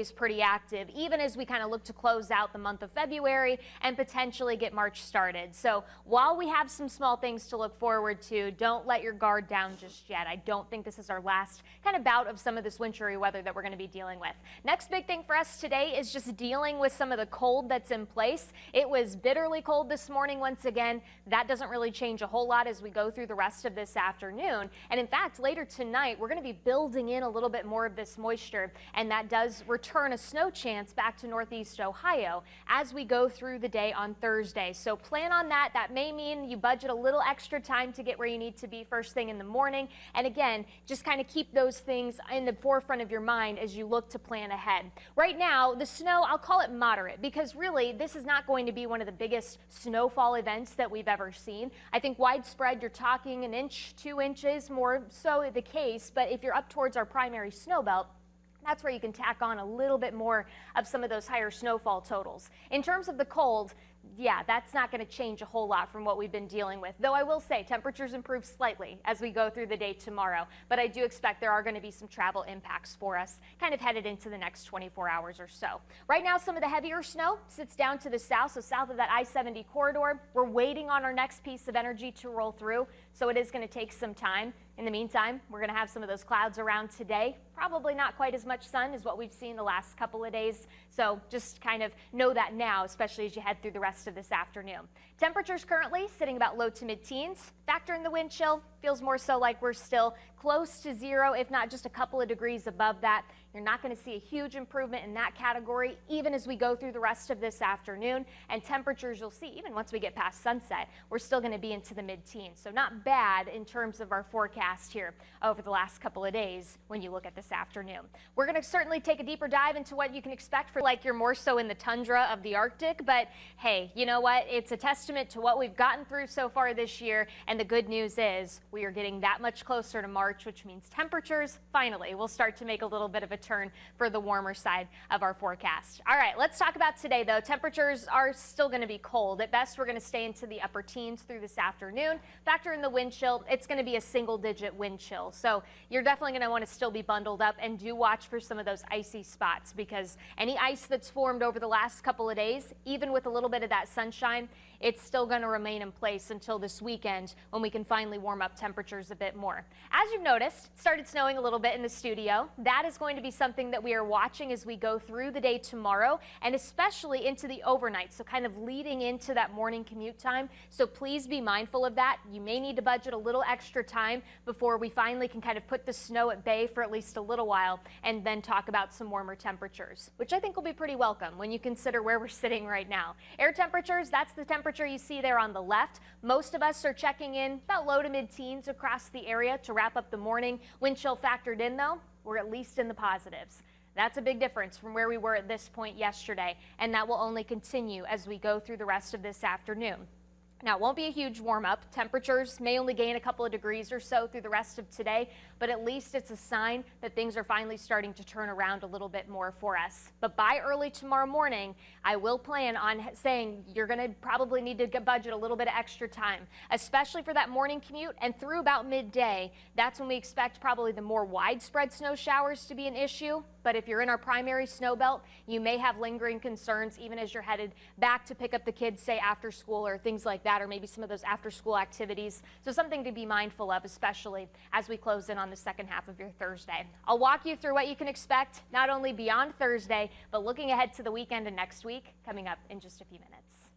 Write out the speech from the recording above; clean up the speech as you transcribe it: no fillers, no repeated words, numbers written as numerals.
is pretty active, even as we kind of look to close out the month of February and potentially get March started. So while we have some small things to look forward to, don't let your guard down just yet. I don't think this is our last kind of bout of some of this wintry weather that we're going to be dealing with. Next big thing for us today is just dealing with some of the cold that's in place. It was bitterly cold this morning once again. That doesn't really change a whole lot as we go through the rest of this afternoon. And in fact, later tonight, we're going to be building in a little bit more of this moisture, and that does return a snow chance back to northeast Ohio as we go through the day on Thursday. So plan on that. That may mean you budget a little extra time to get where you need to be first thing in the morning. And again, just kind of keep those things in the forefront of your mind as you look to plan ahead. Right now, the snow, I'll call it moderate, because really this is not going to be one of the biggest snowfall events that we've ever seen. I think widespread, you're talking an inch, 2 inches, more so the case. But if you're up towards our primary snow belt, that's where you can tack on a little bit more of some of those higher snowfall totals. In terms of the cold, yeah, that's not going to change a whole lot from what we've been dealing with. Though I will say temperatures improve slightly as we go through the day tomorrow. But I do expect there are going to be some travel impacts for us kind of headed into the next 24 hours or so. Right now, some of the heavier snow sits down to the south, so south of that I-70 corridor. We're waiting on our next piece of energy to roll through, so it is going to take some time. In the meantime, we're going to have some of those clouds around today. Probably not quite as much sun as what we've seen the last couple of days. So just kind of know that now, especially as you head through the rest of this afternoon. Temperatures currently sitting about low to mid-teens. Factor in the wind chill. Feels more so like we're still close to zero, if not just a couple of degrees above that. You're not going to see a huge improvement in that category, even as we go through the rest of this afternoon. And temperatures you'll see, even once we get past sunset, we're still going to be into the mid-teens. So not bad in terms of our forecast here over the last couple of days when you look at this afternoon. We're going to certainly take a deeper dive into what you can expect for like you're more so in the tundra of the Arctic. But hey, you know what? It's a testament to what we've gotten through so far this year. And the good news is we are getting that much closer to March, which means temperatures finally will start to make a little bit of a turn for the warmer side of our forecast. All right, let's talk about today though. Temperatures are still going to be cold. At best, we're going to stay into the upper teens through this afternoon. Factor in the wind chill. It's going to be a single-digit wind chill. So you're definitely going to want to still be bundled up, and do watch for some of those icy spots, because any ice that's formed over the last couple of days, even with a little bit of that sunshine, it's still going to remain in place until this weekend when we can finally warm up temperatures a bit more. As you've noticed, it started snowing a little bit in the studio. That is going to be something that we are watching as we go through the day tomorrow, and especially into the overnight, so kind of leading into that morning commute time. So please be mindful of that. You may need to budget a little extra time before we finally can kind of put the snow at bay for at least a little while, and then talk about some warmer temperatures, which I think will be pretty welcome when you consider where we're sitting right now. Air temperatures, that's the temperature you see there on the left. Most of us are checking in about low to mid-teens across the area to wrap up the morning. Wind chill factored in though, we're at least in the positives. That's a big difference from where we were at this point yesterday, and that will only continue as we go through the rest of this afternoon. Now, it won't be a huge warm-up. Temperatures may only gain a couple of degrees or so through the rest of today, but at least it's a sign that things are finally starting to turn around a little bit more for us. But by early tomorrow morning, I will plan on saying you're going to probably need to budget a little bit of extra time, especially for that morning commute and through about midday. That's when we expect probably the more widespread snow showers to be an issue. But if you're in our primary snow belt, you may have lingering concerns even as you're headed back to pick up the kids, say after school or things like that, or maybe some of those after school activities. So something to be mindful of, especially as we close in on the second half of your Thursday. I'll walk you through what you can expect not only beyond Thursday, but looking ahead to the weekend and next week coming up in just a few minutes.